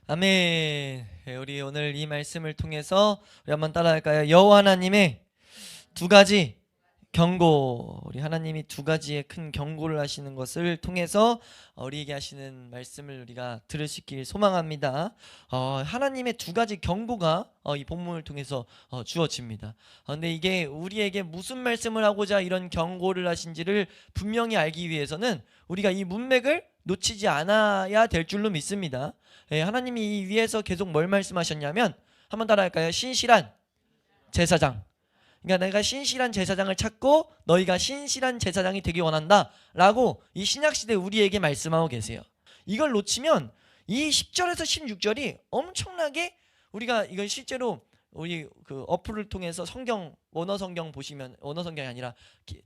아멘. 우리 오늘 이 말씀을 통해서 우리 한번 따라할까요? 여호와 하나님의 두 가지 경고, 우리 하나님이 두 가지의 큰 경고를 하시는 것을 통해서 우리에게 하시는 말씀을 우리가 들을 수 있길 소망합니다. 하나님의 두 가지 경고가 이 본문을 통해서 주어집니다. 근데 이게 우리에게 무슨 말씀을 하고자 이런 경고를 하신지를 분명히 알기 위해서는 우리가 이 문맥을 놓치지 않아야 될 줄로 믿습니다. 하나님이 이 위에서 계속 뭘 말씀하셨냐면, 한번 따라할까요? 신실한 제사장. 그러니까 내가 신실한 제사장을 찾고 너희가 신실한 제사장이 되기 원한다 라고 이 신약시대 우리에게 말씀하고 계세요. 이걸 놓치면 이 10절에서 16절이 엄청나게, 우리가 이걸 실제로 우리 그 어플을 통해서 성경, 원어 성경 보시면, 원어 성경이 아니라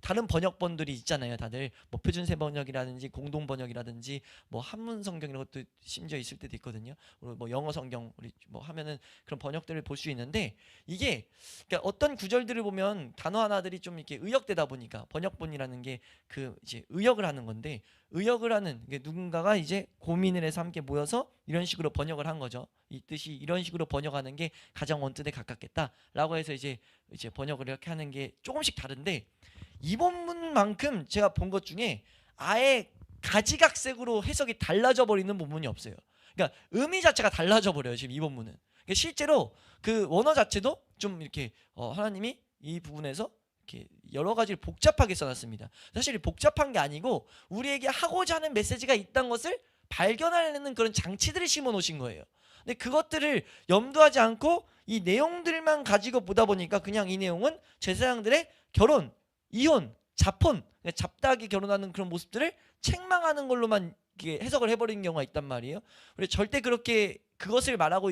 다른 번역본들이 있잖아요. 다들 뭐 표준세 번역이라든지 공동 번역이라든지 뭐 한문 성경 이런 것도 심지어 있을 때도 있거든요. 뭐 영어 성경 우리 뭐 하면은 그런 번역들을 볼 수 있는데, 이게 그러니까 어떤 구절들을 보면 단어 하나들이 좀 이렇게 의역되다 보니까, 번역본이라는 게 그 이제 의역을 하는 건데, 의역을 하는 누군가가 이제 고민을 해서 함께 모여서 이런 식으로 번역을 한 거죠. 이 뜻이 이런 식으로 번역하는 게 가장 원뜻에 가깝겠다라고 해서 이제 번역을 이렇게 하는 게 조금씩 다른데, 이번 문만큼 제가 본 것 중에 아예 가지각색으로 해석이 달라져 버리는 부분이 없어요. 그러니까 의미 자체가 달라져 버려요, 지금 이번 문은. 그러니까 실제로 그 원어 자체도 좀 이렇게 하나님이 이 부분에서 이렇게 여러 가지를 복잡하게 써놨습니다. 사실 복잡한 게 아니고 우리에게 하고자 하는 메시지가 있다는 것을 발견하려는 그런 장치들을 심어 놓으신 거예요. 근데 그것들을 염두하지 않고 이 내용들만 가지고 보다 보니까 그냥 이 내용은 제사장들의 결혼, 이혼, 자폰, 잡다하게 결혼하는 그런 모습들을 책망하는 걸로만 해석을 해버리는 경우가 있단 말이에요. 우리 절대 그렇게 그것을 말하고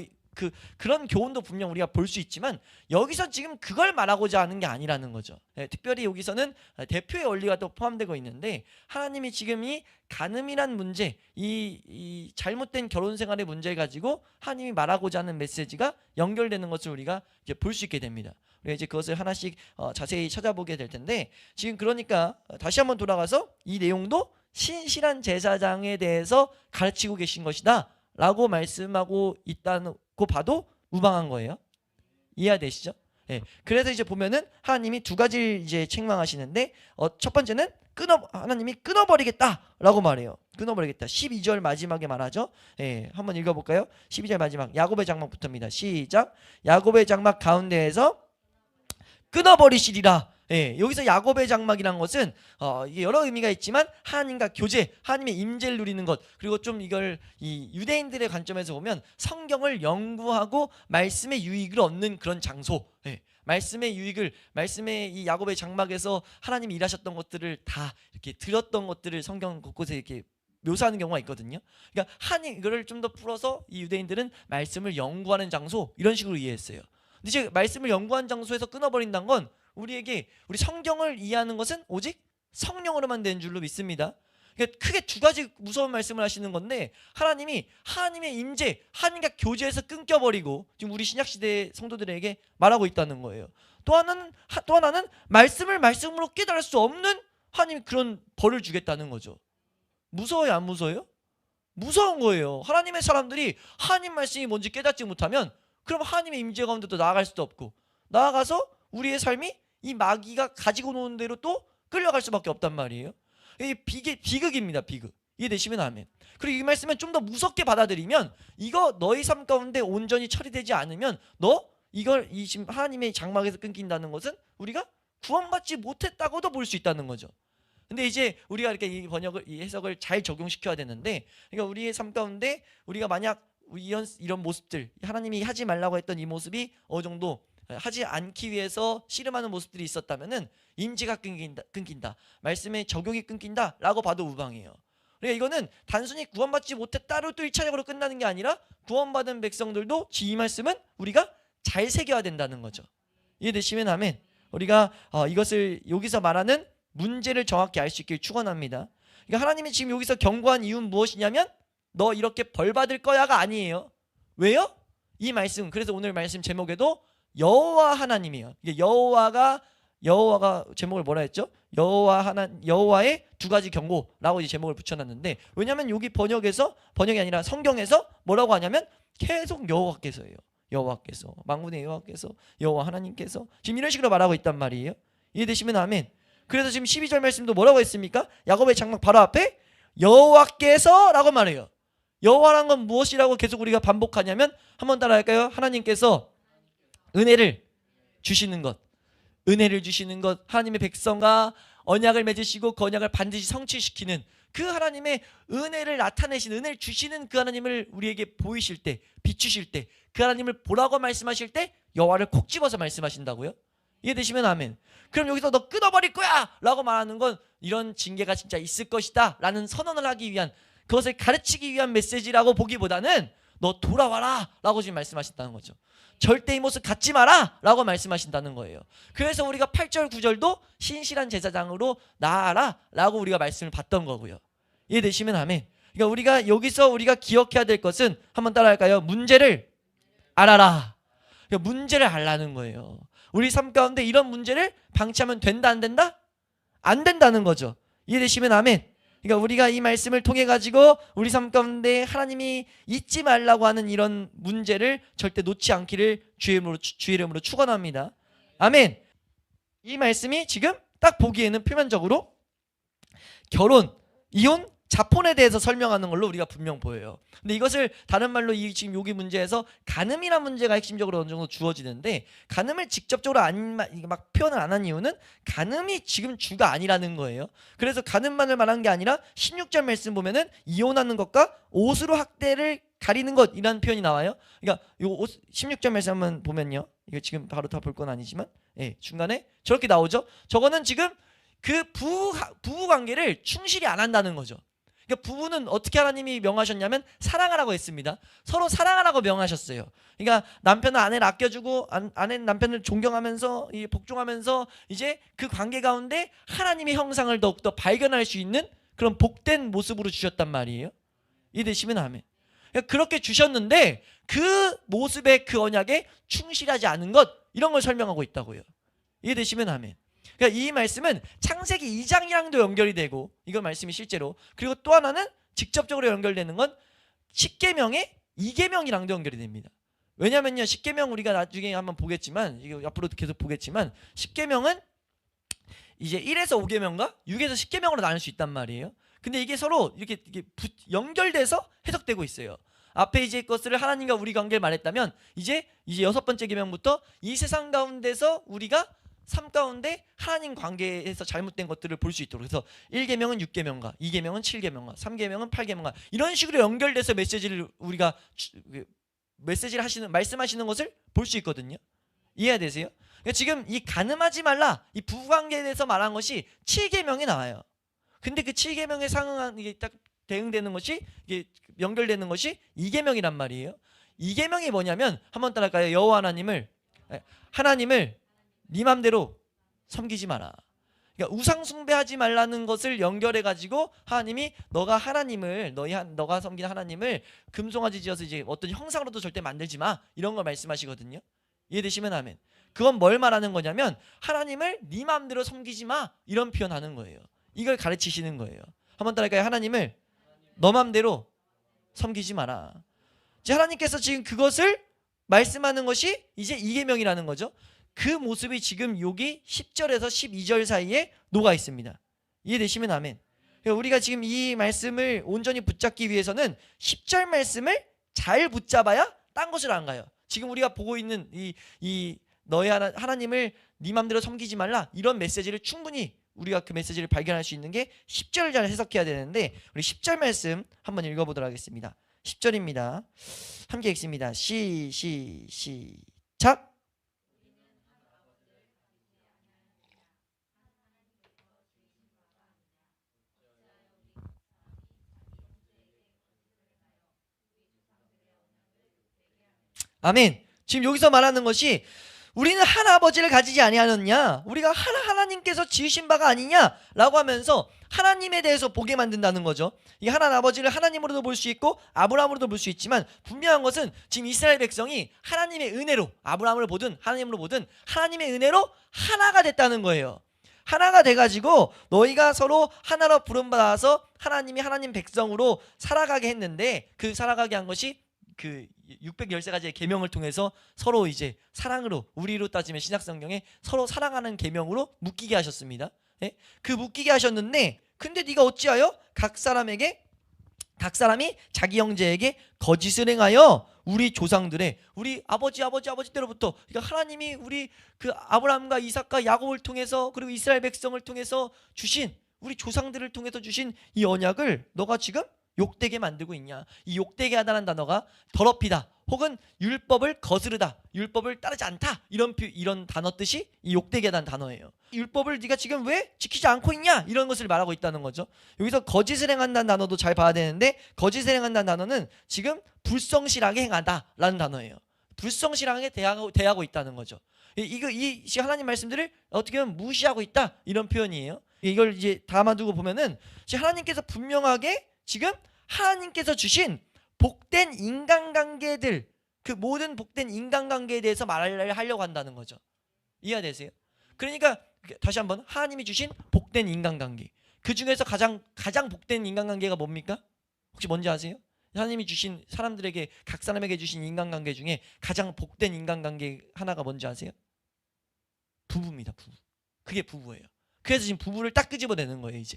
그런 교훈도 분명 우리가 볼 수 있지만, 여기서 지금 그걸 말하고자 하는 게 아니라는 거죠. 특별히 여기서는 대표의 원리가 또 포함되고 있는데, 하나님이 지금 이 간음이란 문제, 이 잘못된 결혼 생활의 문제를 가지고 하나님이 말하고자 하는 메시지가 연결되는 것을 우리가 이제 볼 수 있게 됩니다. 우리가 이제 그것을 하나씩 자세히 찾아보게 될 텐데, 지금 그러니까 다시 한번 돌아가서 이 내용도 신실한 제사장에 대해서 가르치고 계신 것이다 라고 말씀하고 있다고 봐도 무방한 거예요. 이해되시죠? 예. 그래서 이제 보면은 하나님이 두 가지를 이제 책망하시는데, 첫 번째는 하나님이 끊어버리겠다라고 말해요. 끊어버리겠다. 12절 마지막에 말하죠. 예. 한번 읽어볼까요? 12절 마지막, 야곱의 장막부터입니다. 시작. 야곱의 장막 가운데에서 끊어버리시리라. 예, 여기서 야곱의 장막이란 것은 이게 여러 의미가 있지만 하나님과 교제, 하나님의 임재를 누리는 것, 그리고 좀 이걸 이 유대인들의 관점에서 보면 성경을 연구하고 말씀의 유익을 얻는 그런 장소. 예, 말씀의 유익을, 말씀의 이 야곱의 장막에서 하나님이 일하셨던 것들을 다 이렇게 들었던 것들을 성경 곳곳에 이렇게 묘사하는 경우가 있거든요. 그러니까 이거를 좀 더 풀어서 이 유대인들은 말씀을 연구하는 장소, 이런 식으로 이해했어요. 근데 이제 말씀을 연구한 장소에서 끊어버린다는 건 우리에게, 우리 성경을 이해하는 것은 오직 성령으로만 되는 줄로 믿습니다. 그러니까 크게 두 가지 무서운 말씀을 하시는 건데, 하나님이 하나님의 임재, 하나님과 교제에서 끊겨버리고 지금 우리 신약시대 성도들에게 말하고 있다는 거예요. 또 하나는 말씀을 말씀으로 깨달을 수 없는 하나님이 그런 벌을 주겠다는 거죠. 무서워요, 안 무서워요? 무서운 거예요. 하나님의 사람들이 하나님 말씀이 뭔지 깨닫지 못하면 그럼 하나님의 임재 가운데도 나아갈 수도 없고, 나아가서 우리의 삶이 이 마귀가 가지고 노는 대로 또 끌려갈 수밖에 없단 말이에요. 이게 비극입니다. 비극. 이해되시면 아멘. 그리고 이 말씀은 좀 더 무섭게 받아들이면, 이거 너희 삶 가운데 온전히 처리되지 않으면 이 지금 하나님의 장막에서 끊긴다는 것은 우리가 구원받지 못했다고도 볼 수 있다는 거죠. 근데 이제 우리가 이렇게 이 해석을 잘 적용시켜야 되는데, 그러니까 우리의 삶 가운데 우리가 만약 이런 모습들, 하나님이 하지 말라고 했던 이 모습이 어느 정도 하지 않기 위해서 씨름하는 모습들이 있었다면은 임재가 끊긴다, 말씀의 적용이 끊긴다 라고 봐도 무방해요. 그러니까 이거는 단순히 구원받지 못했다로 또 1차적으로 끝나는 게 아니라, 구원받은 백성들도 이 말씀은 우리가 잘 새겨야 된다는 거죠. 이해되시면 아멘. 우리가 이것을 여기서 말하는 문제를 정확히 알 수 있길 축원합니다. 그러니까 하나님이 지금 여기서 경고한 이유는 무엇이냐면, 너 이렇게 벌 받을 거야가 아니에요. 왜요? 이 말씀, 그래서 오늘 말씀 제목에도 여호와 하나님이에요. 여호와가 여호와가 제목을 뭐라 했죠? 여호와의 두 가지 경고라고 이제 제목을 붙여놨는데, 왜냐하면 여기 번역이 아니라 성경에서 뭐라고 하냐면 계속 여호와께서예요. 여호와께서, 만군의 여호와께서, 여호와 하나님께서 지금 이런 식으로 말하고 있단 말이에요. 이해되시면 아멘. 그래서 지금 12절 말씀도 뭐라고 했습니까? 야곱의 장막 바로 앞에 여호와께서 라고 말해요. 여호와란 건 무엇이라고 계속 우리가 반복하냐면, 한번 따라할까요? 하나님께서 은혜를 주시는 것, 은혜를 주시는 것, 하나님의 백성과 언약을 맺으시고 그 언약을 반드시 성취시키는 그 하나님의 은혜를 나타내신, 은혜를 주시는 그 하나님을 우리에게 보이실 때, 비추실 때, 그 하나님을 보라고 말씀하실 때 여호와를 콕 집어서 말씀하신다고요? 이해되시면 아멘. 그럼 여기서 너 끊어버릴 거야 라고 말하는 건 이런 징계가 진짜 있을 것이다 라는 선언을 하기 위한, 그것을 가르치기 위한 메시지라고 보기보다는 너 돌아와라 라고 지금 말씀하신다는 거죠. 절대 이 모습 갖지 마라 라고 말씀하신다는 거예요. 그래서 우리가 8절 9절도 신실한 제사장으로 나아라 라고 우리가 말씀을 받던 거고요. 이해되시면 아멘. 그러니까 우리가 여기서 우리가 기억해야 될 것은, 한번 따라할까요? 문제를 알아라. 그러니까 문제를 알라는 거예요. 우리 삶 가운데 이런 문제를 방치하면 된다 안 된다? 안 된다는 거죠. 이해되시면 아멘. 그러니까 우리가 이 말씀을 통해 가지고 우리 삶 가운데 하나님이 잊지 말라고 하는 이런 문제를 절대 놓지 않기를 주의 이름으로 축원합니다. 아멘. 이 말씀이 지금 딱 보기에는 표면적으로 결혼, 이혼, 자폰에 대해서 설명하는 걸로 우리가 분명 보여요. 근데 이것을 다른 말로 지금 여기 문제에서 간음이라는 문제가 핵심적으로 어느 정도 주어지는데, 간음을 직접적으로 막 표현을 안 한 이유는 간음이 지금 주가 아니라는 거예요. 그래서 간음만을 말한 게 아니라 16절 말씀 보면은 이혼하는 것과 옷으로 학대를 가리는 것이라는 표현이 나와요. 그러니까 요 16절 말씀 한번 보면요, 이거 지금 바로 다 볼 건 아니지만 중간에 저렇게 나오죠. 저거는 지금 그 부부 관계를 충실히 안 한다는 거죠. 그러니까 부부는 어떻게 하나님이 명하셨냐면 사랑하라고 했습니다. 서로 사랑하라고 명하셨어요. 그러니까 남편은 아내를 아껴주고 아내는 남편을 존경하면서 복종하면서 이제 그 관계 가운데 하나님의 형상을 더욱더 발견할 수 있는 그런 복된 모습으로 주셨단 말이에요. 이해되시면 아멘. 그러니까 그렇게 주셨는데 그 모습의 그 언약에 충실하지 않은 것, 이런 걸 설명하고 있다고요. 이해되시면 아멘. 그러니까 이 말씀은 창세기 2장이랑도 연결이 되고, 이거 말씀이 실제로, 그리고 또 하나는 직접적으로 연결되는 건 십계명의 2계명이랑도 연결이 됩니다. 왜냐면요, 십계명 우리가 나중에 한번 보겠지만, 이거 앞으로도 계속 보겠지만, 십계명은 이제 1에서 5계명과 6에서 10계명으로 나눌 수 있단 말이에요. 근데 이게 서로 이렇게 연결돼서 해석되고 있어요. 앞에 이제 것을 하나님과 우리 관계를 말했다면, 이제 6번째 계명부터 이 세상 가운데서 우리가 삶 가운데 하나님 관계에서 잘못된 것들을 볼 수 있도록, 그래서 1계명은 6계명과 2계명은 7계명과 3계명은 8계명과 이런 식으로 연결돼서 메시지를 우리가 말씀하시는 것을 볼 수 있거든요. 이해되세요? 그러니까 지금 이 간음하지 말라, 이 부부관계에 대해서 말한 것이 7계명이 나와요. 근데 그 7계명에 상응한, 이게 딱 대응되는 것이, 이게 연결되는 것이 2계명이란 말이에요. 2계명이 뭐냐면, 한번 따라할까요? 여호와 하나님을 네 맘대로 섬기지 마라. 그러니까 우상 숭배하지 말라는 것을 연결해 가지고 하나님이 너가 섬기는 하나님을 금송아지 지어서 이제 어떤 형상으로도 절대 만들지 마, 이런 걸 말씀하시거든요. 이해되시면 아멘. 그건 뭘 말하는 거냐면 하나님을 네 맘대로 섬기지 마, 이런 표현하는 거예요. 이걸 가르치시는 거예요. 한번 따라할까요? 하나님을 너 맘대로 섬기지 마라. 하나님께서 지금 그것을 말씀하는 것이 이제 2계명이라는 거죠. 그 모습이 지금 여기 10절에서 12절 사이에 녹아 있습니다. 이해되시면 아멘. 우리가 지금 이 말씀을 온전히 붙잡기 위해서는 10절 말씀을 잘 붙잡아야 딴 것을 안 가요. 지금 우리가 보고 있는 이 너희 하나님을 네 맘대로 섬기지 말라, 이런 메시지를 충분히 우리가 그 메시지를 발견할 수 있는 게 10절 잘 해석해야 되는데, 우리 10절 말씀 한번 읽어보도록 하겠습니다. 10절입니다. 함께 읽습니다. 시작. 아멘. 지금 여기서 말하는 것이 우리는 한 아버지를 가지지 아니하느냐, 우리가 하나님께서 지으신 바가 아니냐라고 하면서 하나님에 대해서 보게 만든다는 거죠. 이 하나님 아버지를 하나님으로도 볼 수 있고 아브라함으로도 볼 수 있지만, 분명한 것은 지금 이스라엘 백성이 하나님의 은혜로, 아브라함을 보든 하나님으로 보든 하나님의 은혜로 하나가 됐다는 거예요. 하나가 돼가지고 너희가 서로 하나로 부름받아서 하나님이 하나님 백성으로 살아가게 했는데, 그 살아가게 한 것이 그 613가지의 계명을 통해서 서로 이제 사랑으로, 우리로 따지면 신약성경에 서로 사랑하는 계명으로 묶이게 하셨습니다. 예? 그 묶이게 하셨는데, 근데 네가 어찌하여 각 사람이 자기 형제에게 거짓을 행하여 우리 조상들의, 우리 아버지 때로부터, 그러니까 하나님이 우리 그 아브라함과 이삭과 야곱을 통해서, 그리고 이스라엘 백성을 통해서 주신, 우리 조상들을 통해서 주신 이 언약을 너가 지금 욕되게 만들고 있냐. 이 욕되게 하다는 단어가 더럽히다, 혹은 율법을 거스르다, 율법을 따르지 않다, 이런 단어 뜻이 이 욕되게 하다는 단어예요. 율법을 네가 지금 왜 지키지 않고 있냐, 이런 것을 말하고 있다는 거죠. 여기서 거짓을 행한다는 단어도 잘 봐야 되는데, 거짓을 행한다는 단어는 지금 불성실하게 행하다라는 단어예요. 불성실하게 대하고 있다는 거죠. 이 하나님 말씀들을 어떻게 보면 무시하고 있다, 이런 표현이에요. 이걸 이제 담아두고 보면은 하나님께서 분명하게 지금 하나님께서 주신 복된 인간관계들, 그 모든 복된 인간관계에 대해서 말을 하려고 한다는 거죠. 이해되세요? 그러니까 다시 한번, 하나님이 주신 복된 인간관계, 그 중에서 가장 복된 인간관계가 뭡니까? 혹시 뭔지 아세요? 하나님이 주신 사람들에게, 각 사람에게 주신 인간관계 중에 가장 복된 인간관계 하나가 뭔지 아세요? 부부입니다. 부부. 그게 부부예요. 그래서 지금 부부를 딱 끄집어내는 거예요. 이제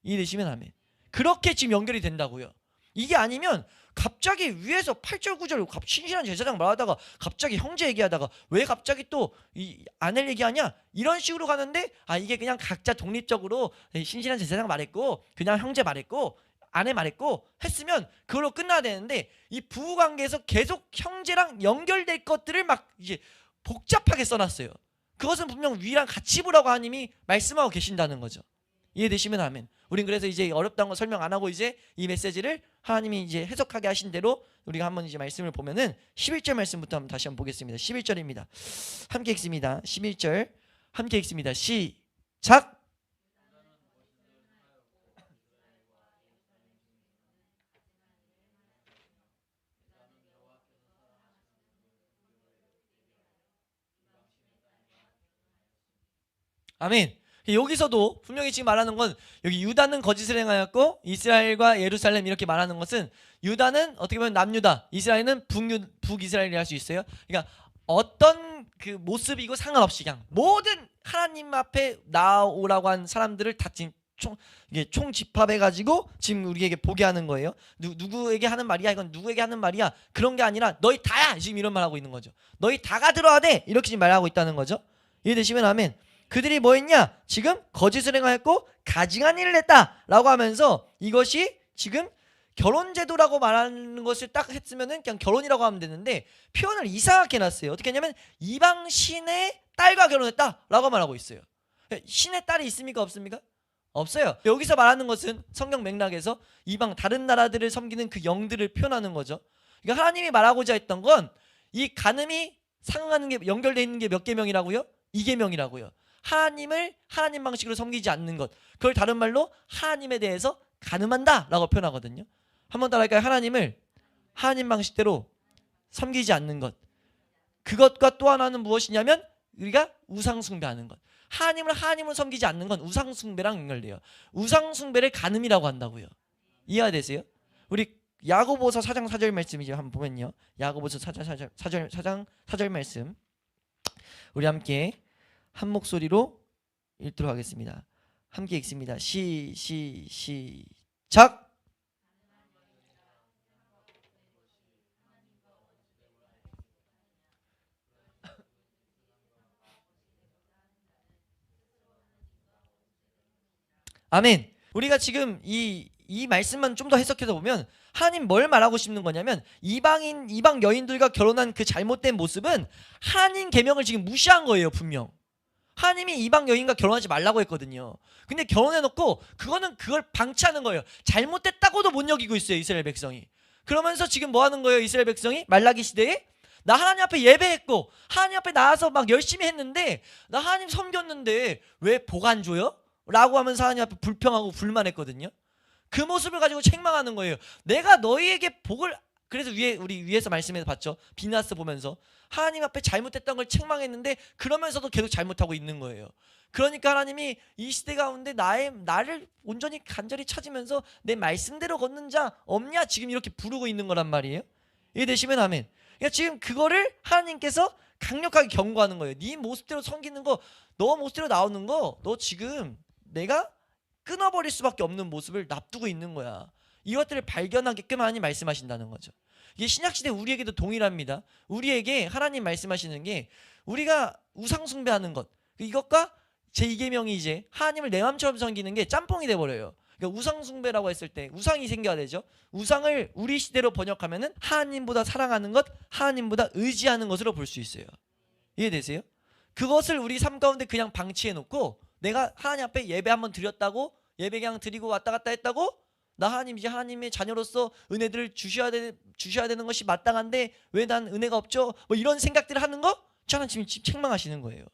이해되시면 아멘. 그렇게 지금 연결이 된다고요. 이게 아니면 갑자기 위에서 8절 9절 신실한 제사장 말하다가 갑자기 형제 얘기하다가 왜 갑자기 또 이 아내를 얘기하냐, 이런 식으로 가는데, 이게 그냥 각자 독립적으로 신실한 제사장 말했고 그냥 형제 말했고 아내 말했고 했으면 그걸로 끝나야 되는데, 이 부부관계에서 계속 형제랑 연결될 것들을 막 이제 복잡하게 써놨어요. 그것은 분명 위랑 같이 보라고 하나님이 말씀하고 계신다는 거죠. 이해되시면 아멘. 우린 그래서 이제 어렵다는 거 설명 안 하고 이제 이 메시지를 하나님이 이제 해석하게 하신 대로 우리가 한번 이제 말씀을 보면은 11절 말씀부터 한번 다시 한번 보겠습니다. 11절입니다. 함께 읽습니다. 11절 함께 읽습니다. 시작. 아멘. 여기서도 분명히 지금 말하는 건, 여기 유다는 거짓을 행하였고 이스라엘과 예루살렘 이렇게 말하는 것은, 유다는 어떻게 보면 남유다, 이스라엘은 북이스라엘이라 할 수 있어요. 그러니까 어떤 그 모습이고 상관없이 그냥 모든 하나님 앞에 나오라고 한 사람들을 다 지금 총 집합해가지고 지금 우리에게 보게 하는 거예요. 누구에게 하는 말이야, 이건 누구에게 하는 말이야, 그런 게 아니라 너희 다야, 지금 이런 말 하고 있는 거죠. 너희 다가 들어야 돼, 이렇게 지금 말하고 있다는 거죠. 이해되시면 아멘. 그들이 뭐 했냐? 지금 거짓을 행하였고 가증한 일을 했다라고 하면서, 이것이 지금 결혼제도라고 말하는 것을 딱 했으면은 그냥 결혼이라고 하면 되는데, 표현을 이상하게 해놨어요. 어떻게 했냐면 이방 신의 딸과 결혼했다라고 말하고 있어요. 신의 딸이 있습니까? 없습니까? 없어요. 여기서 말하는 것은 성경 맥락에서 이방 다른 나라들을 섬기는 그 영들을 표현하는 거죠. 그러니까 하나님이 말하고자 했던 건, 이 간음이 상응하는 게 연결되어 있는 게 몇 계명이라고요? 2계명이라고요. 하나님을 하나님 방식으로 섬기지 않는 것, 그걸 다른 말로 하나님에 대해서 간음한다 라고 표현하거든요. 한번 따라할까요? 하나님을 하나님 방식대로 섬기지 않는 것, 그것과 또 하나는 무엇이냐면 우리가 우상 숭배하는 것. 하나님을 섬기지 않는 건 우상 숭배랑 연결돼요. 우상 숭배를 간음이라고 한다고요. 이해가 되세요? 우리 야고보서 4장 4절 말씀 이제 한번 보면요. 야고보서 4장 4절 말씀 우리 함께 한 목소리로 읽도록 하겠습니다. 함께 읽습니다. 시작. 아멘. 우리가 지금 이 말씀만 좀 더 해석해서 보면, 하나님 뭘 말하고 싶는 거냐면, 이방 여인들과 결혼한 그 잘못된 모습은 하나님 계명을 지금 무시한 거예요. 분명 하나님이 이방 여인과 결혼하지 말라고 했거든요. 근데 결혼해놓고 그걸 방치하는 거예요. 잘못됐다고도 못 여기고 있어요, 이스라엘 백성이. 그러면서 지금 뭐 하는 거예요, 이스라엘 백성이? 말라기 시대에 나 하나님 앞에 예배했고 하나님 앞에 나와서 막 열심히 했는데 나 하나님 섬겼는데 왜 복 안 줘요? 라고 하면서 하나님 앞에 불평하고 불만했거든요. 그 모습을 가지고 책망하는 거예요. 내가 너희에게 복을, 그래서 우리 위에서 말씀해서 봤죠. 비나스 보면서 하나님 앞에 잘못했던 걸 책망했는데 그러면서도 계속 잘못하고 있는 거예요. 그러니까 하나님이 이 시대 가운데 나를 온전히 간절히 찾으면서 내 말씀대로 걷는 자 없냐, 지금 이렇게 부르고 있는 거란 말이에요. 이해되시면 아멘. 그러니까 지금 그거를 하나님께서 강력하게 경고하는 거예요. 네 모습대로 섬기는 거, 너 모습대로 나오는 거, 너 지금 내가 끊어버릴 수밖에 없는 모습을 납두고 있는 거야. 이것들을 발견하게끔 하나님 말씀하신다는 거죠. 이게 신약시대 우리에게도 동일합니다. 우리에게 하나님 말씀하시는 게 우리가 우상 숭배하는 것, 이것과 제2계명이 이제 하나님을 내 마음처럼 섬기는 게 짬뽕이 돼버려요. 그러니까 우상 숭배라고 했을 때 우상이 생겨야 되죠. 우상을 우리 시대로 번역하면은 하나님보다 사랑하는 것, 하나님보다 의지하는 것으로 볼 수 있어요. 이해되세요? 그것을 우리 삶 가운데 그냥 방치해 놓고 내가 하나님 앞에 예배 한번 드렸다고, 예배 그냥 드리고 왔다 갔다 했다고, 나 하나님 이제 하나님의 자녀로서 은혜들을 주셔야 되는 것이 마땅한데 왜 난 은혜가 없죠? 뭐 이런 생각들을 하는 거 저는 지금 책망하시는 거예요.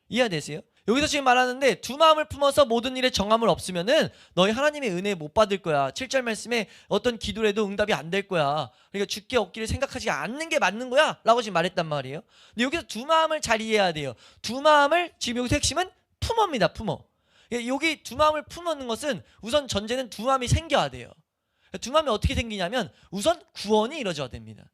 이해되세요? 여기서 지금 말하는데 두 마음을 품어서 모든 일에 정함을 없으면은 너희 하나님의 은혜 못 받을 거야. 7절 말씀에 어떤 기도를 해도 응답이 안 될 거야. 그러니까 주께 얻기를 생각하지 않는 게 맞는 거야 라고 지금 말했단 말이에요. 근데 여기서 두 마음을 잘 이해해야 돼요. 두 마음을, 지금 여기서 핵심은 품어입니다. 품어. 여기 두 마음을 품는 것은 우선 전제는 두 마음이 생겨야 돼요. 두 마음이 어떻게 생기냐면 우선 구원이 이루어져야 됩니다.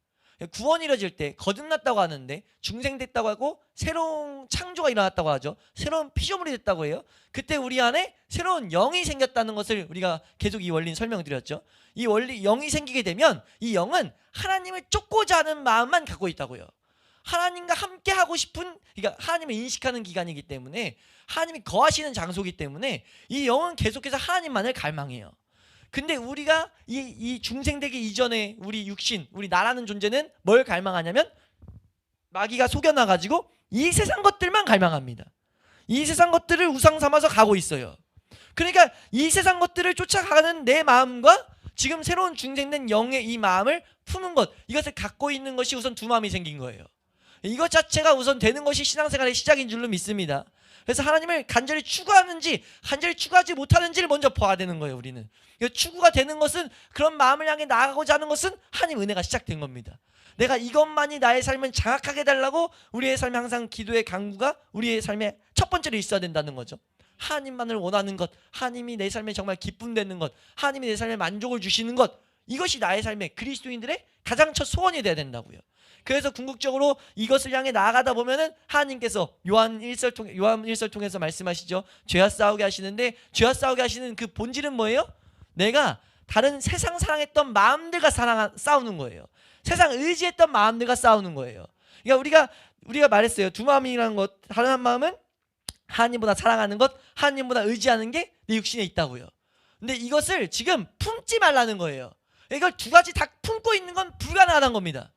구원이 이루어질 때 거듭났다고 하는데, 중생됐다고 하고 새로운 창조가 일어났다고 하죠. 새로운 피조물이 됐다고 해요. 그때 우리 안에 새로운 영이 생겼다는 것을 우리가 계속 이 원리는 설명드렸죠. 이 원리, 영이 생기게 되면 이 영은 하나님을 쫓고자 하는 마음만 갖고 있다고요. 하나님과 함께 하고 싶은, 그러니까 하나님을 인식하는 기간이기 때문에, 하나님이 거하시는 장소이기 때문에 이 영은 계속해서 하나님만을 갈망해요. 근데 우리가 이 중생되기 이전에 우리 육신, 우리 나라는 존재는 뭘 갈망하냐면 마귀가 속여놔가지고 이 세상 것들만 갈망합니다. 이 세상 것들을 우상 삼아서 가고 있어요. 그러니까 이 세상 것들을 쫓아가는 내 마음과 지금 새로운 중생된 영의 이 마음을 푸는 것, 이것을 갖고 있는 것이 우선 두 마음이 생긴 거예요. 이것 자체가 우선 되는 것이 신앙생활의 시작인 줄로 믿습니다. 그래서 하나님을 간절히 추구하는지 간절히 추구하지 못하는지를 먼저 봐야 되는 거예요. 우리는 추구가 되는 것은, 그런 마음을 향해 나아가고자 하는 것은 하나님 은혜가 시작된 겁니다. 내가 이것만이 나의 삶을 장악하게 해달라고 우리의 삶에 항상 기도의 강구가 우리의 삶에 첫 번째로 있어야 된다는 거죠. 하나님만을 원하는 것, 하나님이 내 삶에 정말 기쁨 되는 것, 하나님이 내 삶에 만족을 주시는 것, 이것이 나의 삶에 그리스도인들의 가장 첫 소원이 돼야 된다고요. 그래서 궁극적으로 이것을 향해 나아가다 보면은 하나님께서 요한 1설 통해서 말씀하시죠. 죄와 싸우게 하시는데, 죄와 싸우게 하시는 그 본질은 뭐예요? 내가 다른 세상 사랑했던 마음들과 싸우는 거예요. 세상 의지했던 마음들과 싸우는 거예요. 그러니까 우리가 말했어요. 두 마음이라는 것, 다른 한 마음은 하나님보다 사랑하는 것, 하나님보다 의지하는 게 내 육신에 있다고요. 근데 이것을 지금 품지 말라는 거예요. 이걸 두 가지 다 품고 있는 건 불가능하다는 겁니다.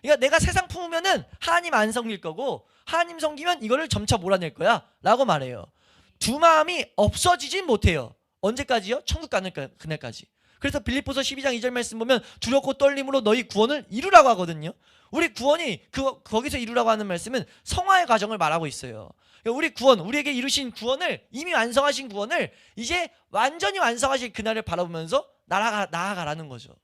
그러니까 내가 세상 품으면은 하나님 안 섬길 거고, 하나님 섬기면 이거를 점차 몰아낼 거야 라고 말해요. 두 마음이 없어지진 못해요. 언제까지요? 천국 가는 그날까지. 그래서 빌립보서 12장 2절 말씀 보면 두렵고 떨림으로 너희 구원을 이루라고 하거든요. 우리 구원이 거기서 이루라고 하는 말씀은 성화의 과정을 말하고 있어요. 우리 구원, 우리에게 이루신 구원을, 이미 완성하신 구원을 이제 완전히 완성하실 그날을 바라보면서 나아가라는 거죠.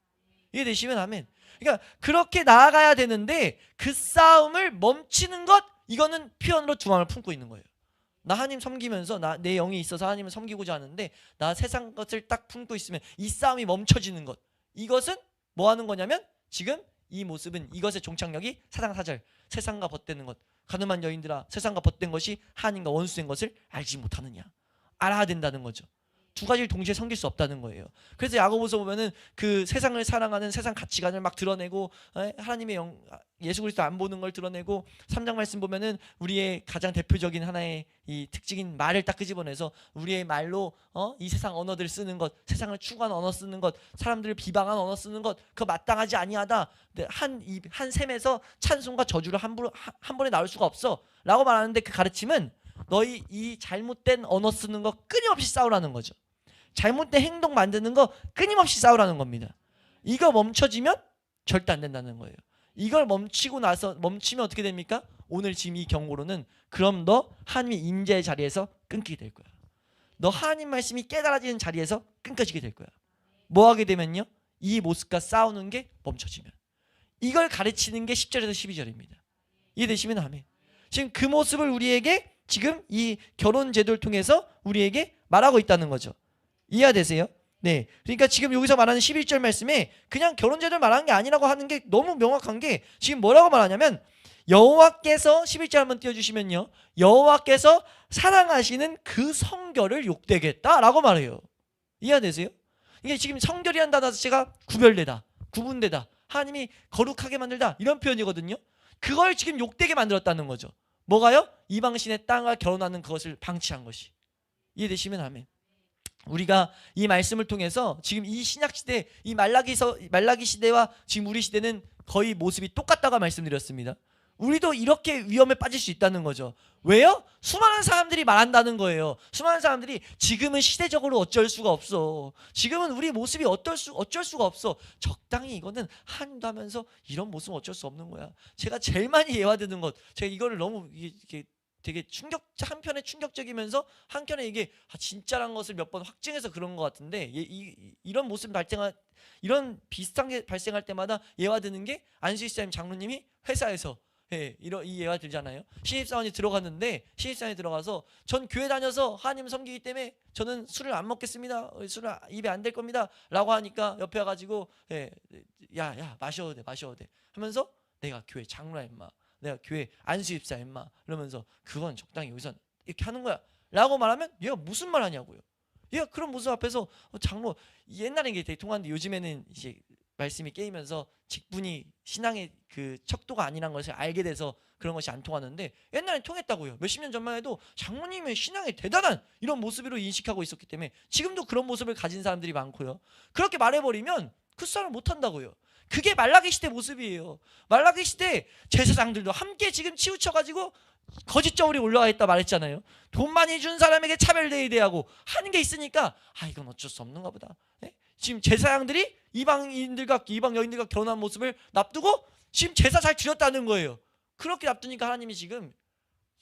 이해되시면 아멘. 그러니까 그렇게 나아가야 되는데 그 싸움을 멈추는 것, 이거는 표현으로 두 마음을 품고 있는 거예요. 나 하나님 섬기면서 내 영이 있어서 하나님을 섬기고자 하는데 나 세상 것을 딱 품고 있으면 이 싸움이 멈춰지는 것, 이것은 뭐 하는 거냐면 지금 이 모습은, 이것의 종착역이 사장 4절, 세상과 벗되는 것, 가늠한 여인들아 세상과 벗된 것이 하나님과 원수된 것을 알지 못하느냐. 알아야 된다는 거죠. 두 가지를 동시에 섬길 수 없다는 거예요. 그래서 야고보서 보면은 그 세상을 사랑하는 세상 가치관을 막 드러내고, 하나님의 예수 그리스도 안 보는 걸 드러내고, 3장 말씀 보면은 우리의 가장 대표적인 하나의 이 특징인 말을 딱 끄집어내서 우리의 말로 이 세상 언어들 쓰는 것, 세상을 추구하는 언어 쓰는 것, 사람들을 비방하는 언어 쓰는 것, 그거 마땅하지 아니하다. 한 셈에서 찬송과 저주를 한 번에 나올 수가 없어 라고 말하는데, 그 가르침은 너희 이 잘못된 언어 쓰는 거 끊임없이 싸우라는 거죠. 잘못된 행동 만드는 거 끊임없이 싸우라는 겁니다. 이거 멈춰지면 절대 안 된다는 거예요. 이걸 멈추면 어떻게 됩니까? 오늘 지금 이 경고로는 그럼 너 하나님의 임재의 자리에서 끊기게 될 거야. 너 하나님 말씀이 깨달아지는 자리에서 끊겨지게 될 거야. 뭐 하게 되면요? 이 모습과 싸우는 게 멈춰지면. 이걸 가르치는 게 10절에서 12절입니다. 이해되시면 아멘. 지금 그 모습을 우리에게 지금 이 결혼 제도를 통해서 우리에게 말하고 있다는 거죠. 이해되세요? 네. 그러니까 지금 여기서 말하는 11절 말씀에 그냥 결혼 제도를 말하는 게 아니라고 하는 게 너무 명확한 게 지금 뭐라고 말하냐면 여호와께서 11절 한번 띄워주시면요. 여호와께서 사랑하시는 그 성결을 욕되겠다라고 말해요. 이해되세요? 이게 지금 성결이란 단어 자체가 구별되다, 구분되다, 하나님이 거룩하게 만들다 이런 표현이거든요. 그걸 지금 욕되게 만들었다는 거죠. 뭐가요? 이방신의 땅과 결혼하는 그것을 방치한 것이. 이해되시면 아멘. 우리가 이 말씀을 통해서 지금 이 신약시대, 이 말라기 시대와 지금 우리 시대는 거의 모습이 똑같다고 말씀드렸습니다. 우리도 이렇게 위험에 빠질 수 있다는 거죠. 왜요? 수많은 사람들이 말한다는 거예요. 수많은 사람들이 지금은 시대적으로 어쩔 수가 없어. 지금은 우리 모습이 어쩔 수가 없어. 적당히 이거는 하나님도 하면서 이런 모습은 어쩔 수 없는 거야. 제가 제일 많이 예화드는 것, 제가 이거를 너무 이게 되게 한편에 충격적이면서 한편에 이게 진짜란 것을 몇 번 확증해서 그런 것 같은데 이런 모습 이런 비슷한 게 발생할 때마다 예화드는 게 안수희사님 장로님이 회사에서 이 예화 들잖아요. 신입사원이 들어갔는데 신입사원이 들어가서 전 교회 다녀서 하나님 섬기기 때문에 저는 술을 안 먹겠습니다. 술을 입에 안 댈 겁니다. 라고 하니까 옆에 와가지고 야 마셔도 돼 하면서 내가 교회 장로야 임마, 내가 교회 안수입사 임마 이러면서 그건 적당히 여기서 이렇게 하는 거야 라고 말하면 얘가 무슨 말 하냐고요. 얘가 그런 모습 앞에서 장로, 옛날에 이게 되게 통하는데 요즘에는 이제 말씀이 깨이면서 직분이 신앙의 그 척도가 아니란 것을 알게 돼서 그런 것이 안 통하는데 옛날에 통했다고요. 몇십 년 전만 해도 장모님의 신앙이 대단한 이런 모습으로 인식하고 있었기 때문에 지금도 그런 모습을 가진 사람들이 많고요. 그렇게 말해버리면 그 사람을 못한다고요. 그게 말라기 시대 모습이에요. 말라기 시대 제사장들도 함께 지금 치우쳐가지고 거짓저울이 올라와 있다 말했잖아요. 돈 많이 준 사람에게 차별대에 대하고 하는 게 있으니까 이건 어쩔 수 없는가 보다. 지금 제사장들이 이방 여인들과 결혼한 모습을 납두고 지금 제사 잘 드렸다는 거예요. 그렇게 납두니까 하나님이 지금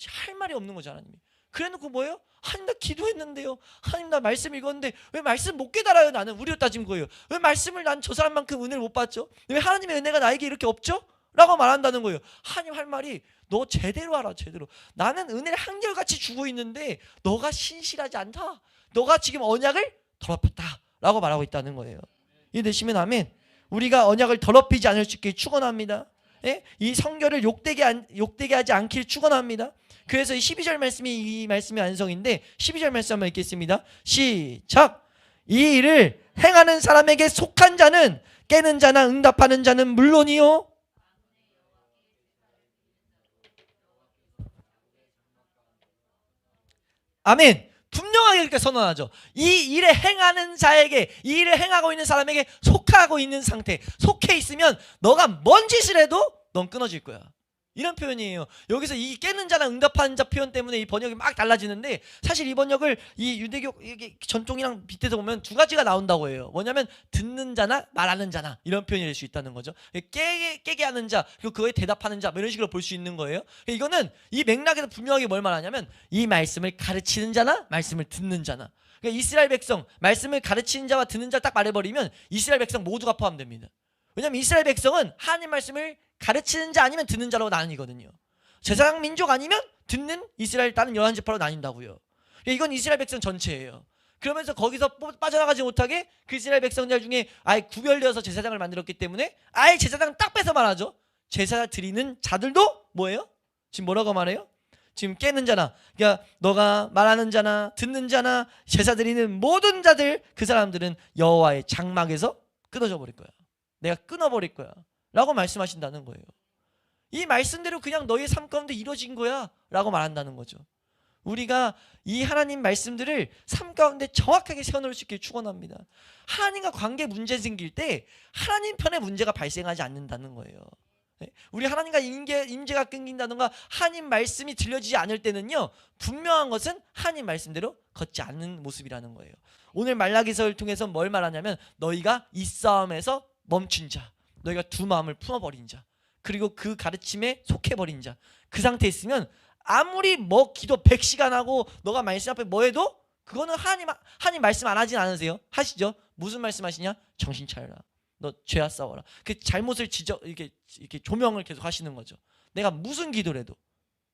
할 말이 없는 거죠. 하나님이. 그래놓고 뭐예요? 하나님 나 기도했는데요. 하나님 나 말씀 읽었는데 왜 말씀 못 깨달아요? 나는 우리로 따진 거예요. 왜 말씀을 난 저 사람만큼 은혜를 못 받죠? 왜 하나님의 은혜가 나에게 이렇게 없죠? 라고 말한다는 거예요. 하나님 할 말이 너 제대로 알아, 제대로. 나는 은혜를 한결같이 주고 있는데 너가 신실하지 않다. 너가 지금 언약을 더럽혔다 라고 말하고 있다는 거예요. 이해되시면 아멘. 우리가 언약을 더럽히지 않을 수 있게 축원합니다. 이 성결을 욕되게 하지 않길 축원합니다. 그래서 이 12절 말씀이 이 말씀의 안성인데 12절 말씀 한번 읽겠습니다. 시작. 이 일을 행하는 사람에게 속한 자는 깨는 자나 응답하는 자는 물론이요. 아멘. 분명하게 이렇게 선언하죠. 이 일에 행하는 자에게, 이 일을 행하고 있는 사람에게 속하고 있는 상태, 속해 있으면 너가 뭔 짓을 해도 넌 끊어질 거야. 이런 표현이에요. 여기서 이 깨는 자나 응답하는 자 표현 때문에 이 번역이 막 달라지는데 사실 이 번역을 이 유대교 전통이랑 밑에서 보면 두 가지가 나온다고 해요. 뭐냐면 듣는 자나 말하는 자나 이런 표현이 될 수 있다는 거죠. 깨게 하는 자 그리고 그거에 대답하는 자 이런 식으로 볼 수 있는 거예요. 이거는 이 맥락에서 분명하게 뭘 말하냐면 이 말씀을 가르치는 자나 말씀을 듣는 자나. 그러니까 이스라엘 백성 말씀을 가르치는 자와 듣는 자 딱 말해버리면 이스라엘 백성 모두가 포함됩니다. 왜냐하면 이스라엘 백성은 하나님 말씀을 가르치는 자 아니면 듣는 자로 나뉘거든요. 제사장 민족 아니면 듣는 이스라엘 다른 11지파로 나뉜다고요. 이건 이스라엘 백성 전체예요. 그러면서 거기서 빠져나가지 못하게 그 이스라엘 백성들 중에 아예 구별되어서 제사장을 만들었기 때문에 아예 제사장 딱 빼서 말하죠. 제사 드리는 자들도 뭐예요? 지금 뭐라고 말해요? 지금 깨는 자나, 그러니까 너가 말하는 자나 듣는 자나 제사 드리는 모든 자들, 그 사람들은 여호와의 장막에서 끊어져 버릴 거야. 내가 끊어버릴 거야 라고 말씀하신다는 거예요. 이 말씀대로 그냥 너의 삶 가운데 이루어진 거야 라고 말한다는 거죠. 우리가 이 하나님 말씀들을 삶 가운데 정확하게 세워놓을 수 있길 축원합니다. 하나님과 관계 문제 생길 때 하나님 편의 문제가 발생하지 않는다는 거예요. 우리 하나님과 임재가 끊긴다던가 하나님 말씀이 들려지지 않을 때는요, 분명한 것은 하나님 말씀대로 걷지 않는 모습이라는 거예요. 오늘 말라기서를 통해서 뭘 말하냐면 너희가 이 싸움에서 멈춘 자, 너희가 두 마음을 품어버린 자, 그리고 그 가르침에 속해버린 자, 그 상태에 있으면 아무리 뭐 기도 100시간 하고 너가 말씀 앞에 뭐 해도 그거는 하나님 말씀 안 하진 않으세요? 하시죠? 무슨 말씀 하시냐? 정신 차려라, 너 죄와 싸워라. 그 잘못을 이렇게 조명을 계속 하시는 거죠. 내가 무슨 기도를 해도.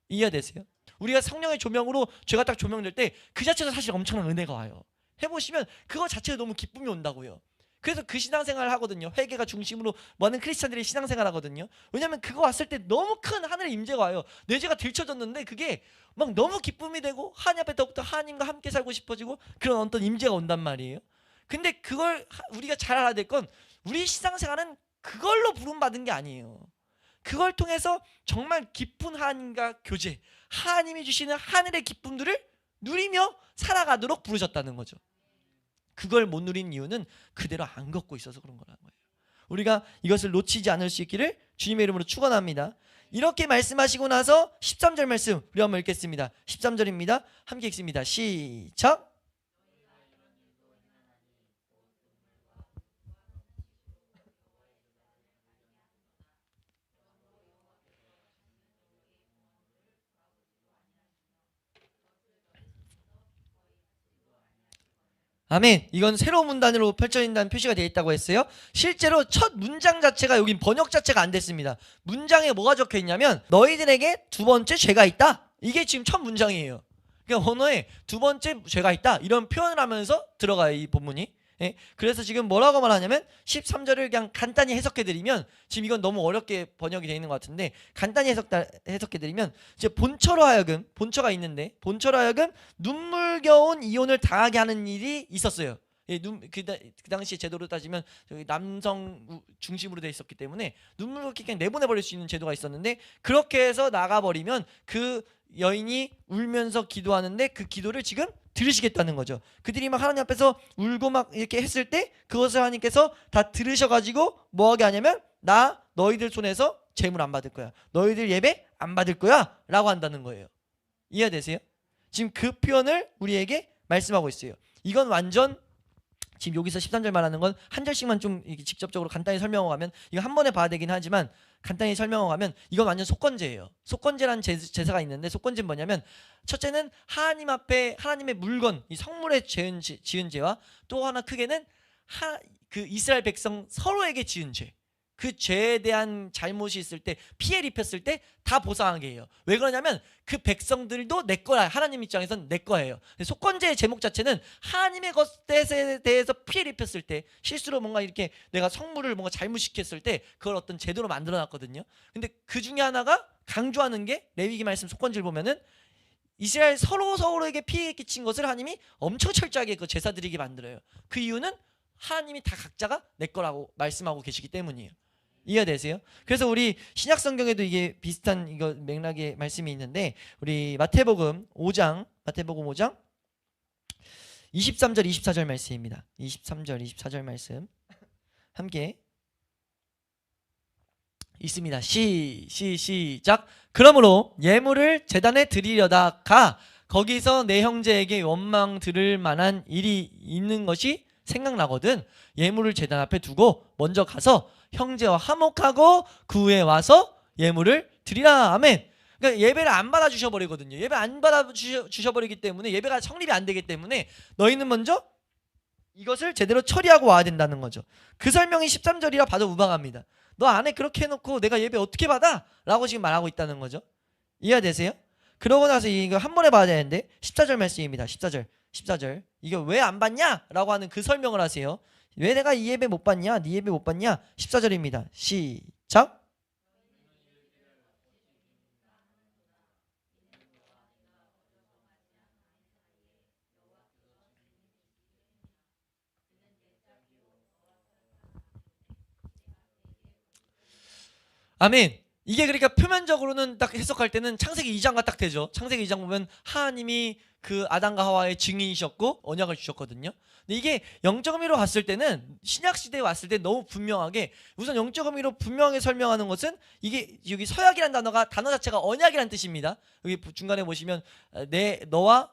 이해되세요? 우리가 성령의 조명으로 죄가 딱 조명될 때 그 자체도 사실 엄청난 은혜가 와요. 해보시면 그거 자체로 너무 기쁨이 온다고요. 그래서 그 신앙생활을 하거든요. 회개가 중심으로 많은 크리스찬들이 신앙생활 하거든요. 왜냐하면 그거 왔을 때 너무 큰 하늘의 임재가 와요. 내 죄가 들춰졌는데 그게 막 너무 기쁨이 되고 하나님 앞에 더욱더 하나님과 함께 살고 싶어지고 그런 어떤 임재가 온단 말이에요. 근데 그걸 우리가 잘 알아야 될 건 우리 신앙생활은 그걸로 부름받은 게 아니에요. 그걸 통해서 정말 깊은 하나님과 교제, 하나님이 주시는 하늘의 기쁨들을 누리며 살아가도록 부르셨다는 거죠. 그걸 못 누린 이유는 그대로 안 걷고 있어서 그런 거라는 거예요. 우리가 이것을 놓치지 않을 수 있기를 주님의 이름으로 축원합니다. 이렇게 말씀하시고 나서 13절 말씀 우리 한번 읽겠습니다. 13절입니다. 함께 읽습니다. 시작. 아멘. 이건 새로운 문단으로 펼쳐진다는 표시가 되어 있다고 했어요. 실제로 첫 문장 자체가 여긴 번역 자체가 안 됐습니다. 문장에 뭐가 적혀 있냐면 너희들에게 두 번째 죄가 있다. 이게 지금 첫 문장이에요. 그러니까 언어에 두 번째 죄가 있다 이런 표현을 하면서 들어가요, 이 본문이. 예? 그래서 지금 뭐라고 말하냐면 13절을 그냥 간단히 해석해드리면, 지금 이건 너무 어렵게 번역이 되어 있는 것 같은데 간단히 해석해드리면 이제 본처로 하여금, 본처가 있는데 본처로 하여금 눈물겨운 이혼을 당하게 하는 일이 있었어요. 예, 그 당시 제도로 따지면 남성 중심으로 되어 있었기 때문에 눈물겹게 그냥 내보내버릴 수 있는 제도가 있었는데, 그렇게 해서 나가버리면 그 여인이 울면서 기도하는데 그 기도를 지금 들으시겠다는 거죠. 그들이 막 하나님 앞에서 울고 막 이렇게 했을 때 그것을 하나님께서 다 들으셔가지고 뭐하게 하냐면 나 너희들 손에서 재물 안 받을 거야, 너희들 예배 안 받을 거야 라고 한다는 거예요. 이해되세요? 지금 그 표현을 우리에게 말씀하고 있어요. 이건 완전 지금 여기서 13절 말하는 건 한 절씩만 좀 직접적으로 간단히 설명하고 가면, 이거 한 번에 봐야 되긴 하지만 간단히 설명하고 가면 이건 완전 속건제예요. 속건제라는 제사가 있는데, 속건제는 뭐냐면 첫째는 하나님 앞에 하나님의 물건, 이 성물에 지은 죄와 또 하나 크게는 그 이스라엘 백성 서로에게 지은 죄, 그 죄에 대한 잘못이 있을 때, 피해를 입혔을 때 다 보상하게 해요. 왜 그러냐면 그 백성들도 내 거야. 하나님 입장에서는 내 거예요. 속건제의 제목 자체는 하나님의 것에 대해서 피해를 입혔을 때, 실수로 뭔가 이렇게 내가 성물을 뭔가 잘못시켰을 때 그걸 어떤 제도로 만들어놨거든요. 근데 그 중에 하나가 강조하는 게 레위기 말씀 속건제를 보면은 이스라엘 서로에게 피해 끼친 것을 하나님이 엄청 철저하게 그 제사 드리게 만들어요. 그 이유는 하나님이 다 각자가 내 거라고 말씀하고 계시기 때문이에요. 이해되세요? 그래서 우리 신약 성경에도 이게 비슷한 이거 맥락의 말씀이 있는데, 우리 마태복음 5장 23절 24절 말씀입니다. 23절 24절 말씀 함께 있습니다. 시작. 그러므로 예물을 제단에 드리려다 가 거기서 내 형제에게 원망 들을 만한 일이 있는 것이 생각나거든 예물을 제단 앞에 두고 먼저 가서 형제와 화목하고 그 후에 와서 예물을 드리라. 아멘. 그러니까 예배를 안 받아 주셔버리거든요. 예배 안 받아 주셔버리기 때문에 예배가 성립이 안 되기 때문에 너희는 먼저 이것을 제대로 처리하고 와야 된다는 거죠. 그 설명이 13절이라 봐도 무방합니다. 너 안에 그렇게 해놓고 내가 예배 어떻게 받아? 라고 지금 말하고 있다는 거죠. 이해되세요? 그러고 나서 이거 한 번에 봐야 되는데 14절 말씀입니다. 14절 이거 왜 안 받냐? 라고 하는 그 설명을 하세요. 왜 내가 이 예배 못 받냐? 네 예배 못 받냐? 14절입니다. 시작. 아멘. 이게 그러니까 표면적으로는 딱 해석할 때는 창세기 2장과 딱 되죠. 창세기 2장 보면 하나님이 그 아담과 하와의 증인이셨고 언약을 주셨거든요. 근데 이게 영적 의미로 봤을 때는 신약 시대에 왔을 때 너무 분명하게, 우선 영적 의미로 분명하게 설명하는 것은 이게 여기 서약이라는 단어 자체가 언약이라는 뜻입니다. 여기 중간에 보시면 너와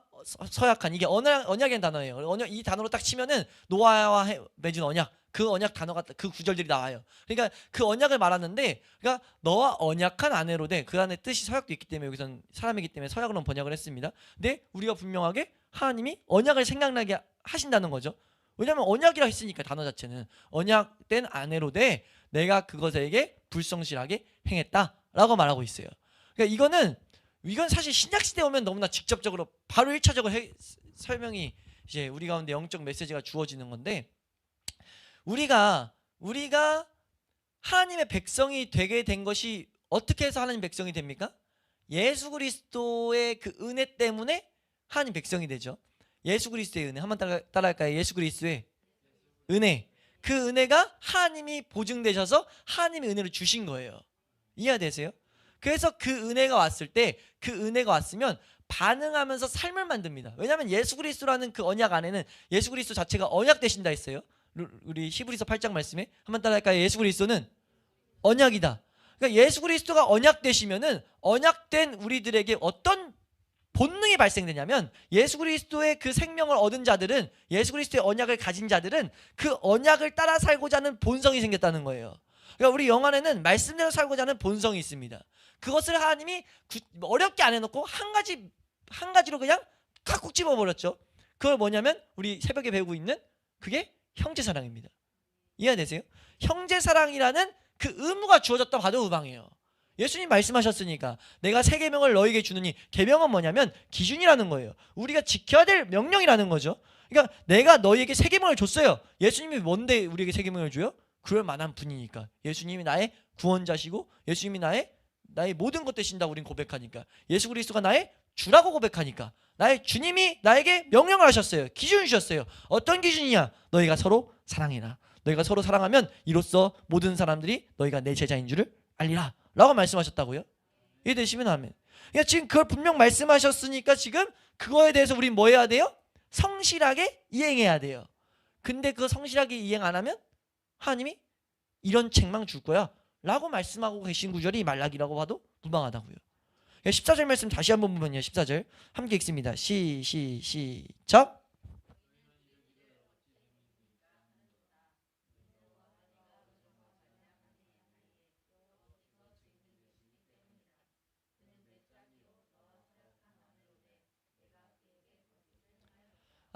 서약한, 이게 언약이라는 단어예요. 이 단어로 딱 치면은 노아와 맺은 언약, 그 언약 단어가 그 구절들이 나와요. 그러니까 그 언약을 말하는데, 그러니까 너와 언약한 아내로 돼. 그 안에 뜻이 서약도 있기 때문에 여기선 사람이기 때문에 서약으로 번역을 했습니다. 근데 우리가 분명하게 하나님이 언약을 생각나게 하신다는 거죠. 왜냐하면 언약이라 했으니까 단어 자체는 언약된 아내로 돼 내가 그것에게 불성실하게 행했다라고 말하고 있어요. 그러니까 이건 사실 신약 시대에 오면 너무나 직접적으로 바로 1차적으로 설명이 이제 우리 가운데 영적 메시지가 주어지는 건데, 우리가 하나님의 백성이 되게 된 것이 어떻게 해서 하나님 백성이 됩니까? 예수 그리스도의 그 은혜 때문에 하나님 백성이 되죠. 예수 그리스도의 은혜 한번 따라할까요? 예수 그리스도의 은혜, 그 은혜가 하나님이 보증되셔서 하나님의 은혜를 주신 거예요. 이해되세요? 그래서 그 은혜가 왔을 때, 그 은혜가 왔으면 반응하면서 삶을 만듭니다. 왜냐하면 예수 그리스도라는 그 언약 안에는 예수 그리스도 자체가 언약 되신다 했어요. 우리 히브리서 8장 말씀에 한번 따라할까요? 예수 그리스도는 언약이다. 그러니까 예수 그리스도가 언약 되시면은 언약된 우리들에게 어떤 본능이 발생되냐면, 예수 그리스도의 그 생명을 얻은 자들은, 예수 그리스도의 언약을 가진 자들은 그 언약을 따라 살고자 하는 본성이 생겼다는 거예요. 그러니까 우리 영 안에는 말씀대로 살고자 하는 본성이 있습니다. 그것을 하나님이 어렵게 안 해놓고 한 가지로 그냥 칵 집어버렸죠. 그걸 뭐냐면 우리 새벽에 배우고 있는 그게 형제사랑입니다. 이해되세요? 형제사랑이라는 그 의무가 주어졌다 봐도 무방해요. 예수님 말씀하셨으니까 내가 새 계명을 너에게 주느니, 계명은 뭐냐면 기준이라는 거예요. 우리가 지켜야 될 명령이라는 거죠. 그러니까 내가 너희에게 새 계명을 줬어요. 예수님이 뭔데 우리에게 새 계명을 줘요? 그럴 만한 분이니까. 예수님이 나의 구원자시고 예수님이 나의 모든 것 되신다고 우린 고백하니까, 예수 그리스도가 나의 주라고 고백하니까, 나의 주님이 나에게 명령을 하셨어요. 기준을 주셨어요. 어떤 기준이냐? 너희가 서로 사랑해라. 너희가 서로 사랑하면 이로써 모든 사람들이 너희가 내 제자인 줄을 알리라 라고 말씀하셨다고요. 이해되시면 아멘. 그러니까 지금 그걸 분명 말씀하셨으니까 지금 그거에 대해서 우린 뭐 해야 돼요? 성실하게 이행해야 돼요. 근데 그거 성실하게 이행 안 하면 하나님이 이런 책망 줄 거야 라고 말씀하고 계신 구절이 말라기라고 봐도 무방하다고요. 14절 말씀 다시 한번 보면요. 14절 함께 읽습니다. 시작.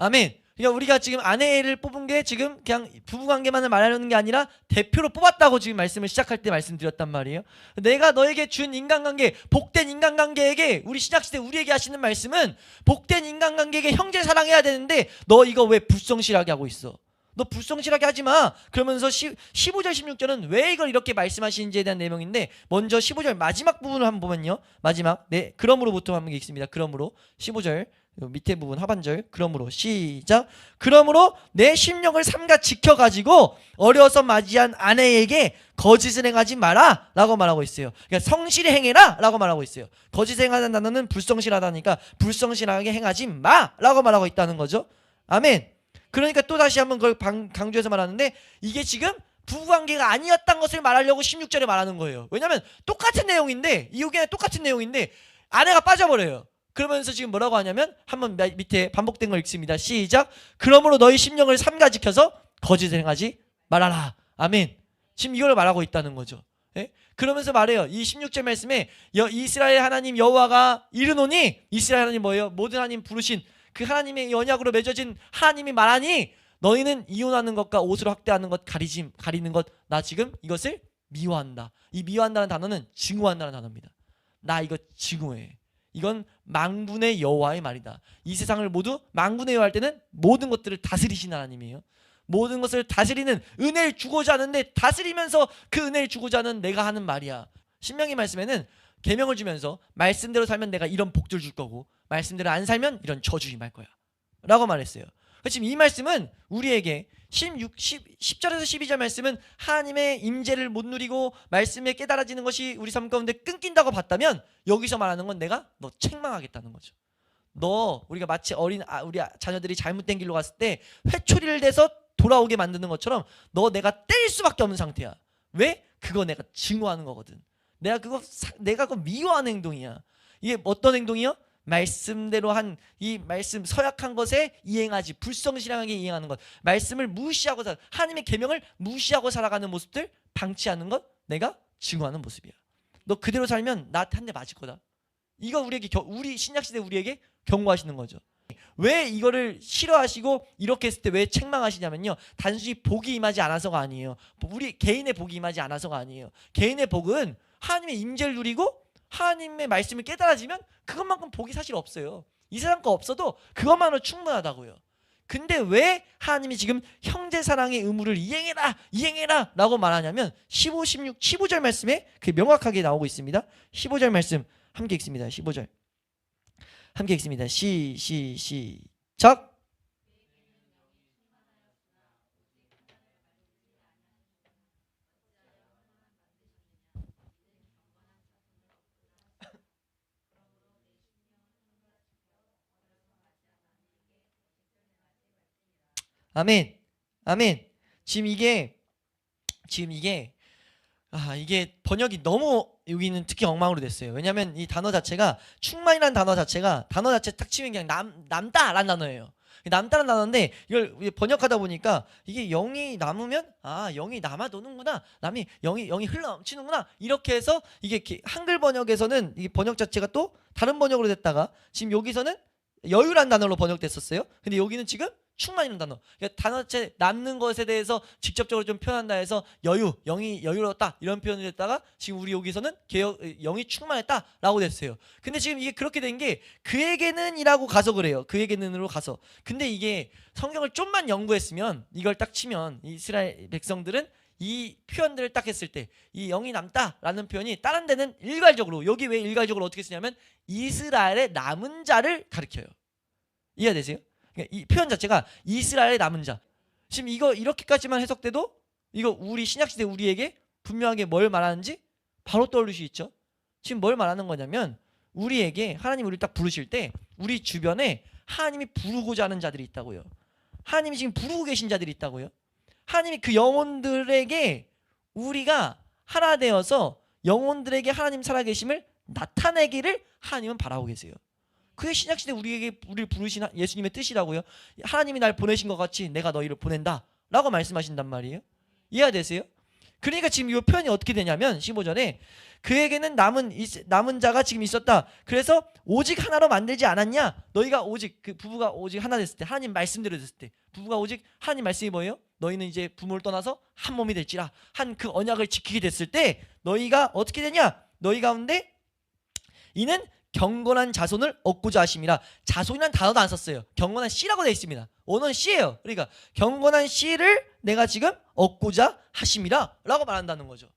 아멘. 그러니까 우리가 지금 아내를 뽑은 게 지금 그냥 부부관계만을 말하는 게 아니라 대표로 뽑았다고 지금 말씀을 시작할 때 말씀드렸단 말이에요. 내가 너에게 준 인간관계, 복된 인간관계에게, 우리 신약시대 우리에게 하시는 말씀은 복된 인간관계에게 형제 사랑해야 되는데 너 이거 왜 불성실하게 하고 있어? 너 불성실하게 하지 마. 그러면서 15절 16절은 왜 이걸 이렇게 말씀하시는지에 대한 내용인데, 먼저 15절 마지막 부분을 한번 보면요. 마지막 그러므로부터 한번 읽습니다. 그러므로 15절 밑에 부분 하반절, 그러므로 시작. 그러므로 내 심령을 삼가 지켜가지고 어려서 맞이한 아내에게 거짓을 행하지 마라 라고 말하고 있어요. 그러니까 성실히 행해라 라고 말하고 있어요. 거짓을 행하는 단어는 불성실하다니까 불성실하게 행하지 마 라고 말하고 있다는 거죠. 아멘. 그러니까 또 다시 한번 그걸 강조해서 말하는데, 이게 지금 부부관계가 아니었던 것을 말하려고 16절에 말하는 거예요. 왜냐하면 똑같은 내용인데, 이후에 똑같은 내용인데 아내가 빠져버려요. 그러면서 지금 뭐라고 하냐면, 한번 밑에 반복된 걸 읽습니다. 시작. 그러므로 너희 심령을 삼가 지켜서 거짓을 행하지 말아라. 아멘. 지금 이걸 말하고 있다는 거죠. 예? 그러면서 말해요. 이 16절 말씀에 이스라엘 하나님 여호와가 이르노니, 이스라엘 하나님 뭐예요? 모든 하나님 부르신 그 하나님의 언약으로 맺어진 하나님이 말하니, 너희는 이혼하는 것과 옷으로 학대하는 것, 가리는 것, 나 지금 이것을 미워한다. 이 미워한다는 단어는 증오한다는 단어입니다. 나 이거 증오해. 이건 만군의 여호와의 말이다. 이 세상을 모두 만군의 여호와 할 때는 모든 것들을 다스리신 하나님이에요. 모든 것을 다스리는 은혜를 주고자 하는데, 다스리면서 그 은혜를 주고자 하는 내가 하는 말이야. 신명기 말씀에는 계명을 주면서 말씀대로 살면 내가 이런 복들 줄 거고, 말씀대로 안 살면 이런 저주 임할 거야 라고 말했어요. 지금 이 말씀은 우리에게 10절에서 12절 말씀은 하나님의 임재를 못 누리고 말씀에 깨달아지는 것이 우리 삶 가운데 끊긴다고 봤다면, 여기서 말하는 건 내가 너 책망하겠다는 거죠. 너 우리가 마치 우리 자녀들이 잘못된 길로 갔을 때 회초리를 대서 돌아오게 만드는 것처럼 너 내가 때릴 수밖에 없는 상태야. 왜? 그거 내가 증오하는 거거든. 내가 그거 미워하는 행동이야. 이게 어떤 행동이요? 말씀대로 한 이 말씀 서약한 것에 이행하지 불성실하게 이행하는 것, 말씀을 무시하고 하나님의 계명을 무시하고 살아가는 모습들 방치하는 것 내가 증오하는 모습이야. 너 그대로 살면 나한테 한 대 맞을 거다. 이거 우리 신약시대 우리에게 경고하시는 거죠. 왜 이거를 싫어하시고 이렇게 했을 때 왜 책망하시냐면요, 단순히 복이 임하지 않아서가 아니에요. 우리 개인의 복이 임하지 않아서가 아니에요. 개인의 복은 하나님의 임재를 누리고 하나님의 말씀을 깨달아지면 그것만큼 복이 사실 없어요. 이 세상 거 없어도 그것만으로 충분하다고요. 근데 왜 하나님이 지금 형제사랑의 의무를 이행해라 라고 말하냐면 15, 16, 15절 말씀에 그게 명확하게 나오고 있습니다. 15절 말씀 함께 읽습니다. 15절 함께 읽습니다. 시작. 아멘. 아멘. 이게 번역이 너무 여기는 특히 엉망으로 됐어요. 왜냐하면 이 단어 자체가 충만이라는 단어 자체 딱 치면 그냥 남다라는 단어예요. 남다라는 단어인데 이걸 번역하다 보니까 이게 영이 남으면 영이 남아 도는구나, 영이 흘러 넘치는구나, 이렇게 해서 이게 한글 번역에서는 이 번역 자체가 또 다른 번역으로 됐다가 지금 여기서는 여유란 단어로 번역됐었어요. 근데 여기는 지금 충만이라는 단어, 그러니까 단어 자체 남는 것에 대해서 직접적으로 좀 표현한다 해서 영이 여유로웠다 이런 표현을 했다가 지금 우리 여기서는 영이 충만했다라고 됐어요. 근데 지금 이게 그렇게 된 게 그에게는이라고 가서 그래요. 그에게는으로 가서. 근데 이게 성경을 좀만 연구했으면 이걸 딱 치면 이스라엘 백성들은 이 표현들을 딱 했을 때 이 영이 남다라는 표현이 다른 데는 일괄적으로, 여기 왜 일괄적으로 어떻게 쓰냐면 이스라엘의 남은 자를 가리켜요. 이해되세요? 그러니까 이 표현 자체가 이스라엘의 남은 자. 지금 이거 이렇게까지만 해석돼도 이거 우리 신약시대 우리에게 분명하게 뭘 말하는지 바로 떠올릴 수 있죠. 지금 뭘 말하는 거냐면 우리에게 하나님 우리를 딱 부르실 때 우리 주변에 하나님이 부르고자 하는 자들이 있다고요. 하나님이 지금 부르고 계신 자들이 있다고요. 하나님이 그 영혼들에게 우리가 하나 되어서 영혼들에게 하나님 살아계심을 나타내기를 하나님은 바라고 계세요. 그게 신약시대 우리를 부르신 예수님의 뜻이라고요. 하나님이 날 보내신 것 같이 내가 너희를 보낸다 라고 말씀하신단 말이에요. 이해가 되세요? 그러니까 지금 이 표현이 어떻게 되냐면 15절에 그에게는 남은 자가 지금 있었다. 그래서 오직 하나로 만들지 않았냐? 너희가 오직 그 부부가 오직 하나 됐을 때, 하나님 말씀대로 됐을 때, 부부가 오직 하나님 말씀이 뭐예요? 너희는 이제 부모를 떠나서 한 몸이 될지라 한 그 언약을 지키게 됐을 때 너희가 어떻게 되냐? 너희 가운데 이는 경건한 자손을 얻고자 하심이라. 자손이란 단어도 안 썼어요. 경건한 씨라고 되어 있습니다. 원어는 씨예요. 그러니까 경건한 씨를 내가 지금 얻고자 하심이라 라고 말한다는 거죠.